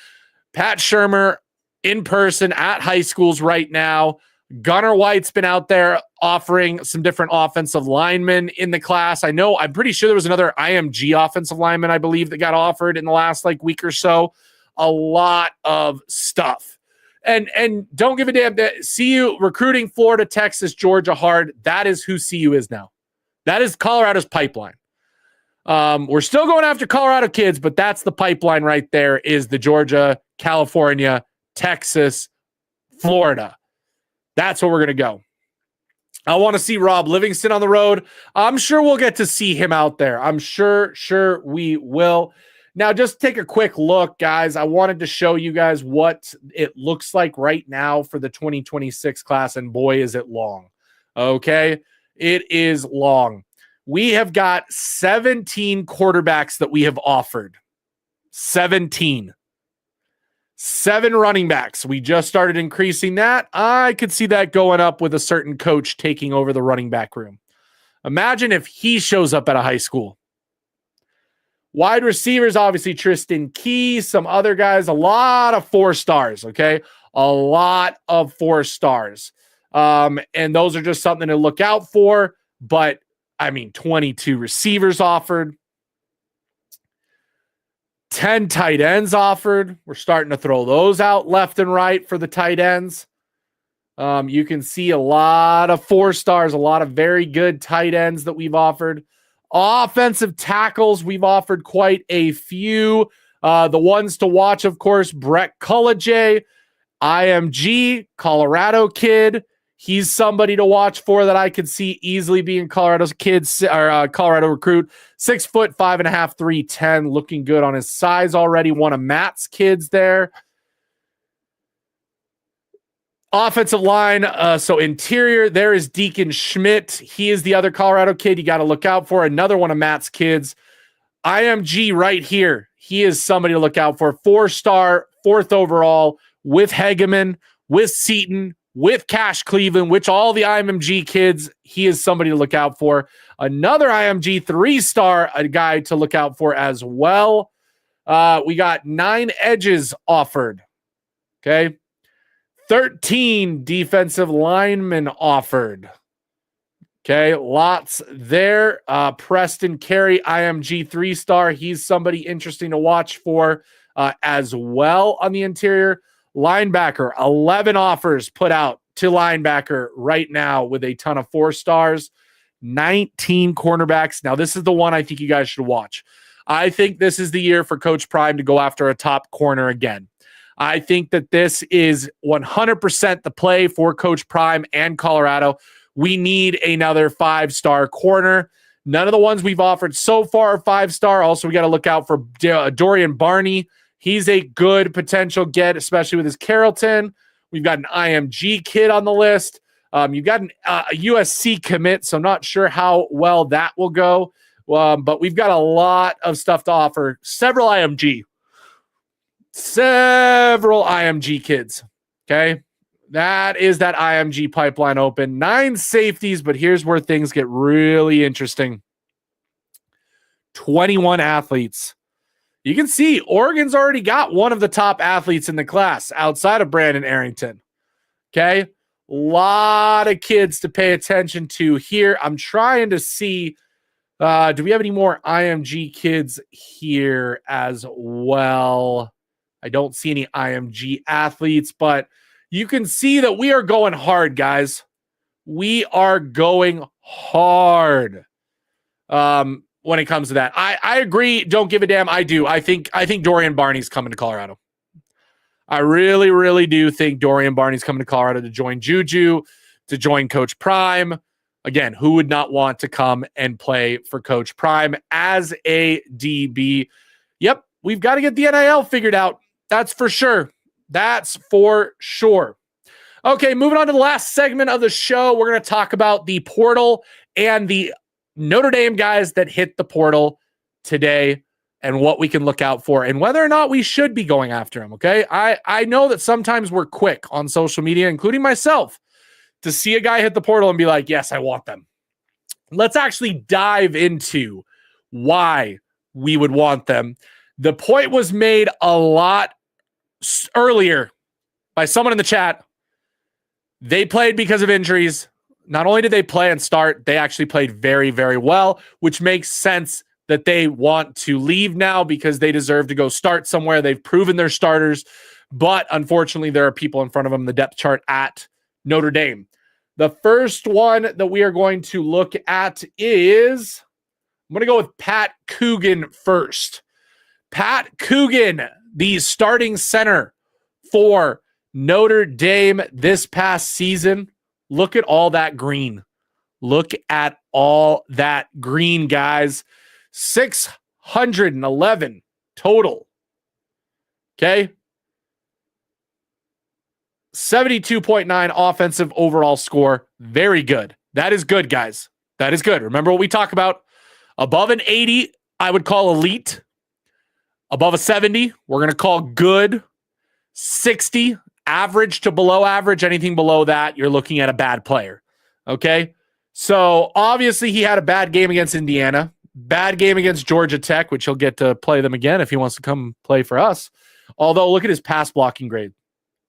Pat Shermer in person at high schools right now. Gunnar White's been out there offering some different offensive linemen in the class. I'm pretty sure there was another IMG offensive lineman, I believe, that got offered in the last week or so. A lot of stuff. And don't give a damn that CU recruiting Florida, Texas, Georgia hard. That is who CU is now. That is Colorado's pipeline. We're still going after Colorado kids, but that's the pipeline right there, is the Georgia, California, Texas, Florida. That's where we're going to go. I want to see Rob Livingston on the road. I'm sure we'll get to see him out there. I'm sure we will. Now, just take a quick look, guys. I wanted to show you guys what it looks like right now for the 2026 class, and boy, is it long. Okay, it is long. We have got 17 quarterbacks that we have offered. 17. 7 running backs. We just started increasing that. I could see that going up with a certain coach taking over the running back room. Imagine if he shows up at a high school. Wide receivers, obviously Tristan Key, some other guys, a lot of 4 stars, okay? A lot of 4 stars. And those are just something to look out for. But, 22 receivers offered. 10 tight ends offered. We're starting to throw those out left and right for the tight ends. You can see a lot of 4 stars, a lot of very good tight ends that we've offered. Offensive tackles, we've offered quite a few. The ones to watch, of course, Brett Cullejay, IMG, Colorado kid. He's somebody to watch for that I could see easily being Colorado's kids or Colorado recruit. 6 foot, 5.5, 310, looking good on his size already. One of Matt's kids there. Offensive line, so interior, there is Deacon Schmidt. He is the other Colorado kid you got to look out for. Another one of Matt's kids. IMG right here. He is somebody to look out for. 4-star, 4th overall, with Hegeman, with Seaton, with Cash Cleveland, which all the IMG kids, he is somebody to look out for. Another IMG 3-star, a guy to look out for as well. We got 9 edges offered. Okay. 13 defensive linemen offered. Okay, lots there. Preston Carey, IMG 3-star. He's somebody interesting to watch for as well on the interior. Linebacker, 11 offers put out to linebacker right now with a ton of 4 stars. 19 cornerbacks. Now, this is the one I think you guys should watch. I think this is the year for Coach Prime to go after a top corner again. I think that this is 100% the play for Coach Prime and Colorado. We need another 5-star corner. None of the ones we've offered so far are 5-star. Also, we got to look out for Dorian Barney. He's a good potential get, especially with his Carrollton. We've got an IMG kid on the list. You've got a USC commit, so not sure how well that will go. But we've got a lot of stuff to offer. Several IMG kids. Okay. That is that IMG pipeline open. 9 safeties, but here's where things get really interesting. 21 athletes. You can see Oregon's already got one of the top athletes in the class outside of Brandon Arrington. Okay. A lot of kids to pay attention to here. I'm trying to see, do we have any more IMG kids here as well? I don't see any IMG athletes, but you can see that we are going hard, guys. We are going hard when it comes to that. I agree. Don't give a damn. I do. I think Dorian Barney's coming to Colorado. I really, really do think Dorian Barney's coming to Colorado to join Juju, to join Coach Prime. Again, who would not want to come and play for Coach Prime as a DB? Yep, we've got to get the NIL figured out. That's for sure. That's for sure. Okay, moving on to the last segment of the show. We're going to talk about the portal and the Notre Dame guys that hit the portal today and what we can look out for and whether or not we should be going after them, okay? I know that sometimes we're quick on social media, including myself, to see a guy hit the portal and be like, yes, I want them. Let's actually dive into why we would want them. The point was made a lot earlier by someone in the chat. They played because of injuries. Not only did they play and start, they actually played very, very well, which makes sense that they want to leave now because they deserve to go start somewhere. They've proven they're starters, but unfortunately, there are people in front of them in the depth chart at Notre Dame. The first one that we are going to look at is, I'm going to go with Pat Coogan first. Pat Coogan, the starting center for Notre Dame this past season. Look at all that green. Look at all that green, guys. 611 total. Okay. 72.9 offensive overall score. Very good. That is good, guys. That is good. Remember what we talk about? Above an 80, I would call elite. Above a 70, we're going to call good. 60, average to below average. Anything below that, you're looking at a bad player. Okay? So, obviously, he had a bad game against Indiana. Bad game against Georgia Tech, which he'll get to play them again if he wants to come play for us. Although, look at his pass blocking grade.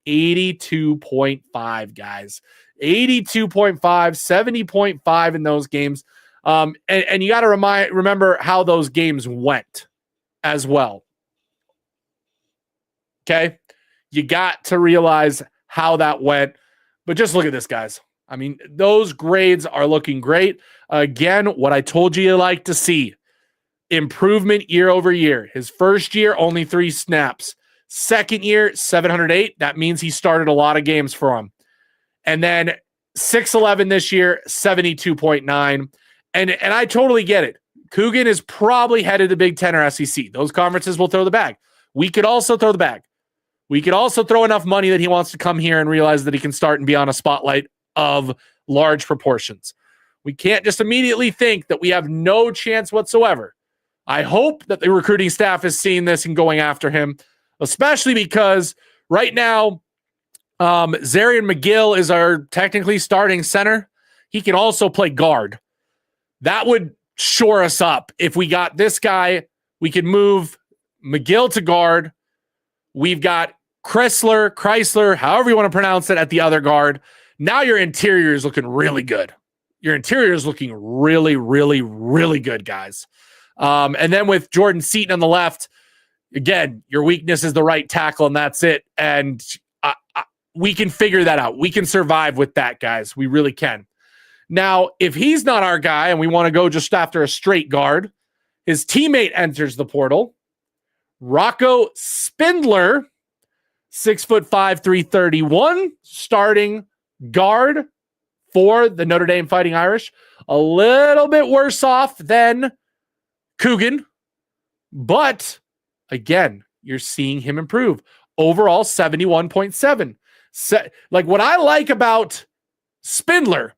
82.5, guys. 82.5, 70.5 in those games. And you got to remember how those games went as well. Okay? You got to realize how that went. But just look at this, guys. I mean, those grades are looking great. Again, what I told you like to see. Improvement year over year. His first year, only 3 snaps. Second year, 708. That means he started a lot of games for him. And then 611 this year, 72.9. And I totally get it. Coogan is probably headed to Big Ten or SEC. Those conferences will throw the bag. We could also throw the bag. We could also throw enough money that he wants to come here and realize that he can start and be on a spotlight of large proportions. We can't just immediately think that we have no chance whatsoever. I hope that the recruiting staff is seeing this and going after him, especially because right now, Zarian McGill is our technically starting center. He can also play guard. That would shore us up. If we got this guy, we could move McGill to guard. We've got Chrysler, however you want to pronounce it, at the other guard. Now your interior is looking really good. Your interior is looking really, really, really good, guys. And then with Jordan Seaton on the left, again, your weakness is the right tackle, and that's it. And we can figure that out. We can survive with that, guys. We really can. Now, if he's not our guy and we want to go just after a straight guard, his teammate enters the portal. Rocco Spindler, 6'5", 331, starting guard for the Notre Dame Fighting Irish. A little bit worse off than Coogan, but again, you're seeing him improve. Overall, 71.7. Like what I like about Spindler,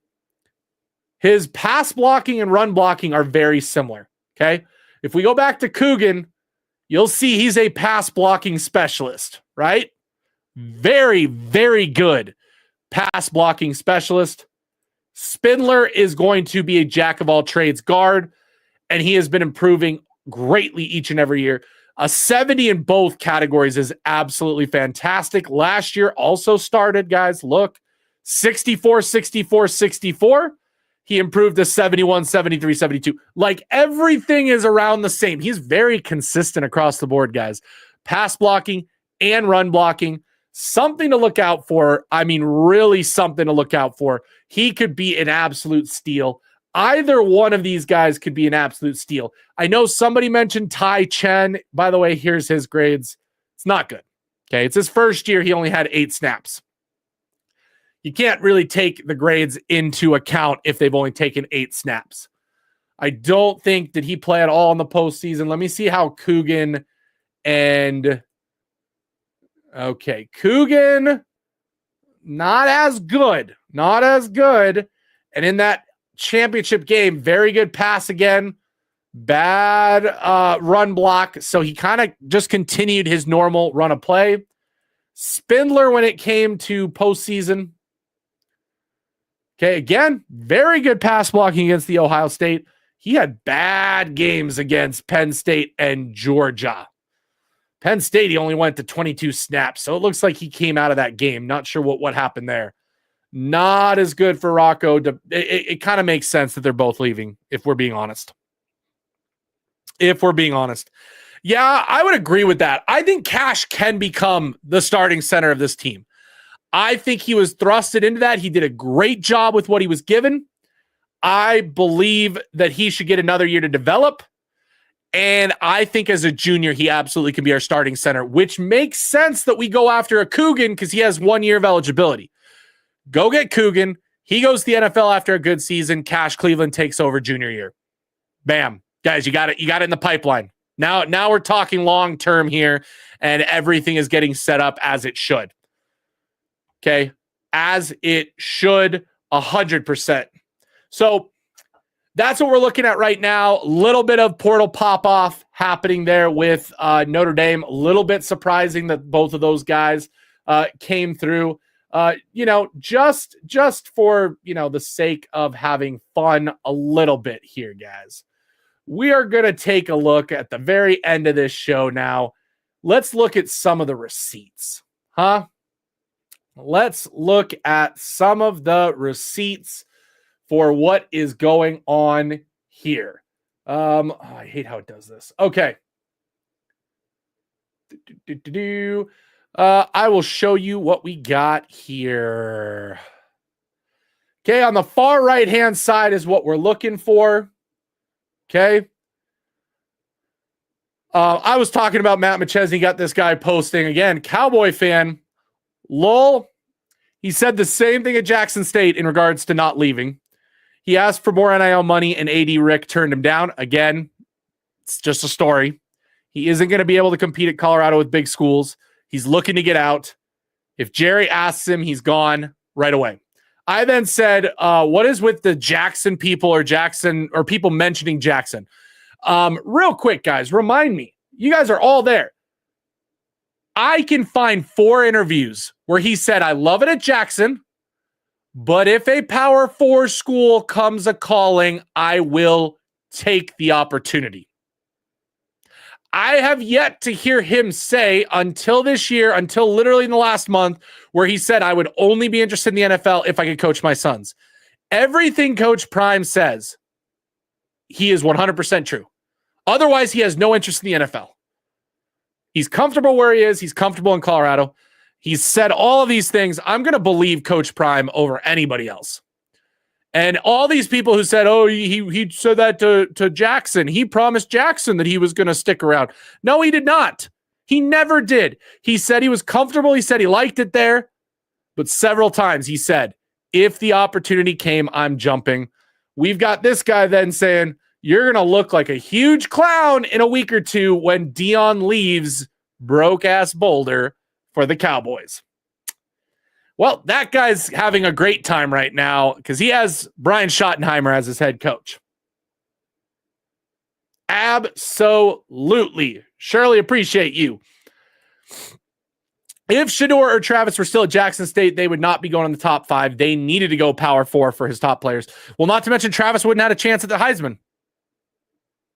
his pass blocking and run blocking are very similar. Okay. If we go back to Coogan, you'll see he's a pass blocking specialist, right? Very, very good pass blocking specialist. Spindler is going to be a jack of all trades guard, and he has been improving greatly each and every year. A 70 in both categories is absolutely fantastic. Last year also started, guys, look, 64, 64, 64. He improved to 71, 73, 72. Like everything is around the same. He's very consistent across the board, guys. Pass blocking and run blocking. Something to look out for. I mean, really something to look out for. He could be an absolute steal. Either one of these guys could be an absolute steal. I know somebody mentioned Ty Chen. By the way, here's his grades. It's not good. Okay, it's his first year. He only had 8 snaps. You can't really take the grades into account if they've only taken 8 snaps. I don't think that he play at all in the postseason. Let me see how Coogan and... Okay, Coogan, not as good. Not as good. And in that championship game, very good pass again. Bad run block. So he kind of just continued his normal run of play. Spindler, when it came to postseason, okay, again, very good pass blocking against the Ohio State. He had bad games against Penn State and Georgia. Penn State, he only went to 22 snaps, so it looks like he came out of that game. Not sure what happened there. Not as good for Rocco. It kind of makes sense that they're both leaving, if we're being honest. If we're being honest. Yeah, I would agree with that. I think Cash can become the starting center of this team. I think he was thrusted into that. He did a great job with what he was given. I believe that he should get another year to develop. And I think as a junior, he absolutely can be our starting center, which makes sense that we go after a Coogan because he has 1 year of eligibility. Go get Coogan. He goes to the NFL after a good season. Cash Cleveland takes over junior year. Bam. Guys, you got it. You got it in the pipeline. Now we're talking long term here, and everything is getting set up as it should. Okay, as it should, 100%. So that's what we're looking at right now. A little bit of portal pop-off happening there with Notre Dame. A little bit surprising that both of those guys came through. Just for, the sake of having fun a little bit here, guys. We are going to take a look at the very end of this show now. Let's look at some of the receipts. Let's look at some of the receipts for what is going on here. I hate how it does this. Okay. I will show you what we got here. Okay, on the far right-hand side is what we're looking for. Okay. I was talking about Matt McChesney, got this guy posting again. Cowboy fan, lol. He said the same thing at Jackson State in regards to not leaving. He asked for more NIL money, and AD Rick turned him down. Again, it's just a story. He isn't going to be able to compete at Colorado with big schools. He's looking to get out. If Jerry asks him, he's gone right away. I then said, what is with the Jackson people or people mentioning Jackson? Real quick, guys, remind me. You guys are all there. I can find 4 interviews where he said, I love it at Jackson, but if a Power 4 school comes a-calling, I will take the opportunity. I have yet to hear him say until this year, until literally in the last month, where he said, I would only be interested in the NFL if I could coach my sons. Everything Coach Prime says, he is 100% true. Otherwise, he has no interest in the NFL. He's comfortable where he is. He's comfortable in Colorado. He's said all of these things. I'm going to believe Coach Prime over anybody else. And all these people who said, oh, he said that to Jackson. He promised Jackson that he was going to stick around. No, he did not. He never did. He said he was comfortable. He said he liked it there. But several times he said, if the opportunity came, I'm jumping. We've got this guy then saying, you're going to look like a huge clown in a week or two when Deion leaves broke-ass Boulder for the Cowboys. Well, that guy's having a great time right now because he has Brian Schottenheimer as his head coach. Absolutely. Surely appreciate you. If Shedeur or Travis were still at Jackson State, they would not be going in the top 5. They needed to go Power 4 for his top players. Well, not to mention Travis wouldn't have had a chance at the Heisman.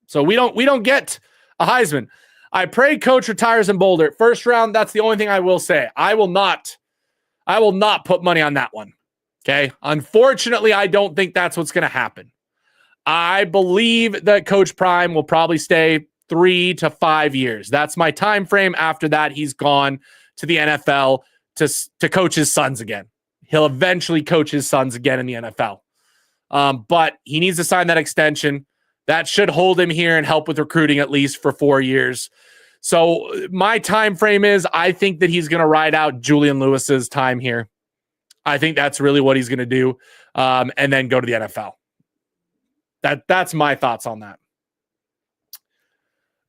So we don't get a Heisman. I pray Coach retires in Boulder. First round, that's the only thing I will say. I will not put money on that one. Okay? Unfortunately, I don't think that's what's going to happen. I believe that Coach Prime will probably stay 3 to 5 years. That's my time frame. After that, he's gone to the NFL to coach his sons again. He'll eventually coach his sons again in the NFL. But he needs to sign that extension. That should hold him here and help with recruiting at least for 4 years. So my time frame is I think that he's going to ride out Julian Lewis's time here. I think that's really what he's going to do, and then go to the NFL. That's my thoughts on that.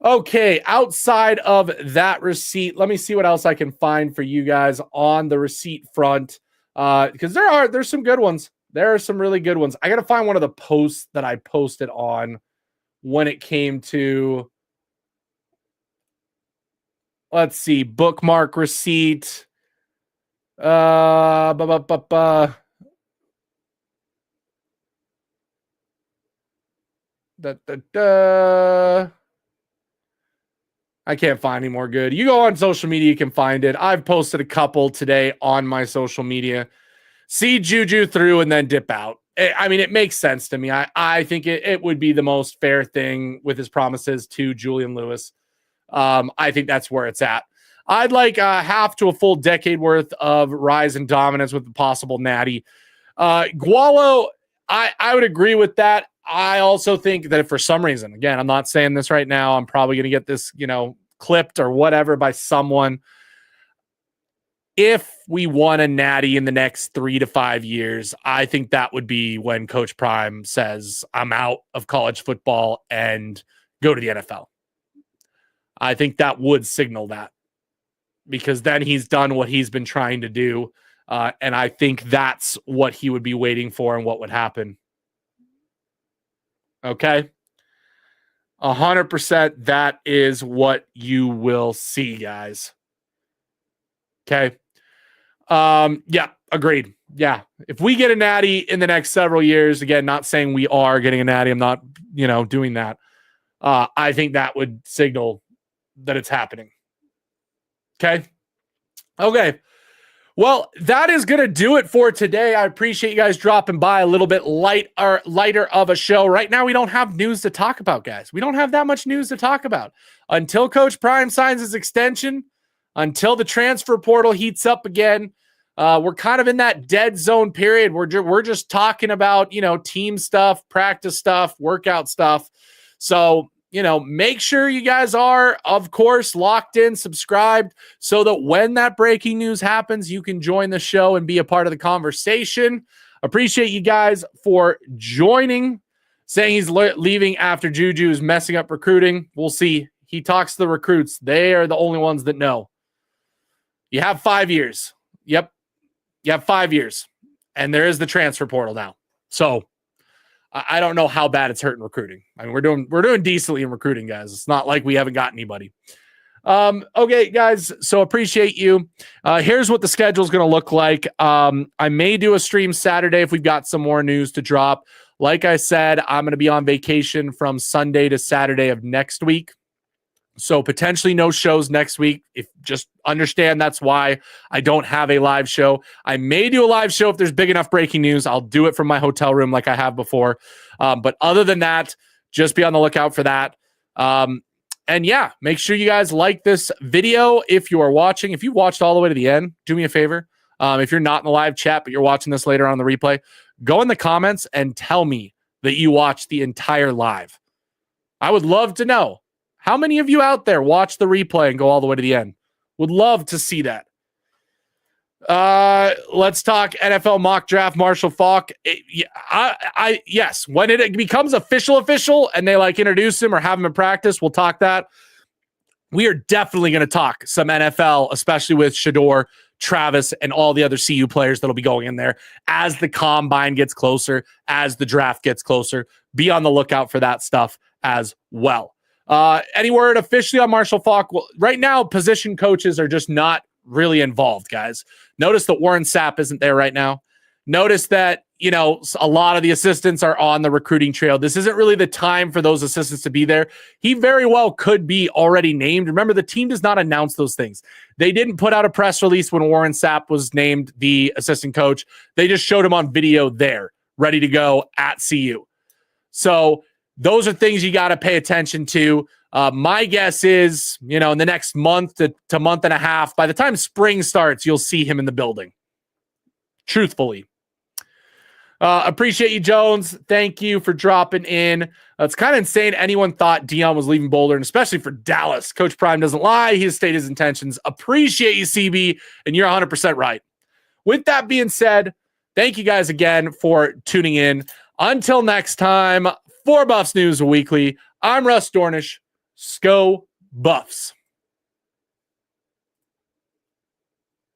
Okay, outside of that receipt, let me see what else I can find for you guys on the receipt front, because there's some good ones. There are some really good ones. I got to find one of the posts that I posted on when it came to, let's see, bookmark receipt. I can't find any more good. You go on social media, you can find it. I've posted a couple today on my social media. See Juju through and then dip out. I mean, it makes sense to me. I think it would be the most fair thing with his promises to Julian Lewis. I think that's where it's at. I'd like half to a full decade worth of rise and dominance with the possible natty. Gualo, I would agree with that. I also think that if for some reason, again, I'm not saying this right now, I'm probably going to get this, clipped or whatever by someone. If we won a natty in the next 3 to 5 years, I think that would be when Coach Prime says, I'm out of college football and go to the NFL. I think that would signal that, because then he's done what he's been trying to do. And I think that's what he would be waiting for and what would happen. Okay. 100%. That is what you will see, guys. Okay. Yeah, agreed. Yeah. If we get a natty in the next several years, again, not saying we are getting a natty, I'm not, doing that. I think that would signal that it's happening. Okay. Okay. Well, that is going to do it for today. I appreciate you guys dropping by. A little bit lighter of a show. Right now, we don't have news to talk about, guys. We don't have that much news to talk about. Until Coach Prime signs his extension, until the transfer portal heats up again, we're kind of in that dead zone period. We're just talking about, team stuff, practice stuff, workout stuff. So, make sure you guys are, of course, locked in, subscribed, so that when that breaking news happens, you can join the show and be a part of the conversation. Appreciate you guys for joining. Saying he's leaving after Juju's messing up recruiting. We'll see. He talks to the recruits. They are the only ones that know. You have 5 years. Yep. You have 5 years. And there is the transfer portal now. So I don't know how bad it's hurting recruiting. I mean, we're doing decently in recruiting, guys. It's not like we haven't got anybody. Okay, guys. So appreciate you. Here's what the schedule is going to look like. I may do a stream Saturday if we've got some more news to drop. Like I said, I'm going to be on vacation from Sunday to Saturday of next week. So potentially no shows next week. If just understand that's why I don't have a live show. I may do a live show if there's big enough breaking news. I'll do it from my hotel room like I have before. But other than that, just be on the lookout for that. And yeah, make sure you guys like this video if you are watching. If you watched all the way to the end, do me a favor. If you're not in the live chat, but you're watching this later on the replay, go in the comments and tell me that you watched the entire live. I would love to know. How many of you out there watch the replay and go all the way to the end? Would love to see that. Let's talk NFL mock draft. Marshall Faulk. Yes, when it becomes official, and they introduce him or have him in practice, we'll talk that. We are definitely going to talk some NFL, especially with Shador, Travis, and all the other CU players that'll be going in there as the combine gets closer, as the draft gets closer. Be on the lookout for that stuff as well. Any word officially on Marshall Faulk? Well, right now, position coaches are just not really involved, guys. Notice that Warren Sapp isn't there right now. Notice that, a lot of the assistants are on the recruiting trail. This isn't really the time for those assistants to be there. He very well could be already named. Remember, the team does not announce those things. They didn't put out a press release when Warren Sapp was named the assistant coach. They just showed him on video there, ready to go at CU. So those are things you got to pay attention to. My guess is, in the next month to month and a half, by the time spring starts, you'll see him in the building. Truthfully. Appreciate you, Jones. Thank you for dropping in. It's kind of insane anyone thought Deion was leaving Boulder, and especially for Dallas. Coach Prime doesn't lie. He has stated his intentions. Appreciate you, CB, and you're 100% right. With that being said, thank you guys again for tuning in. Until next time, for Buffs News Weekly, I'm Russ Dornish. Go Buffs.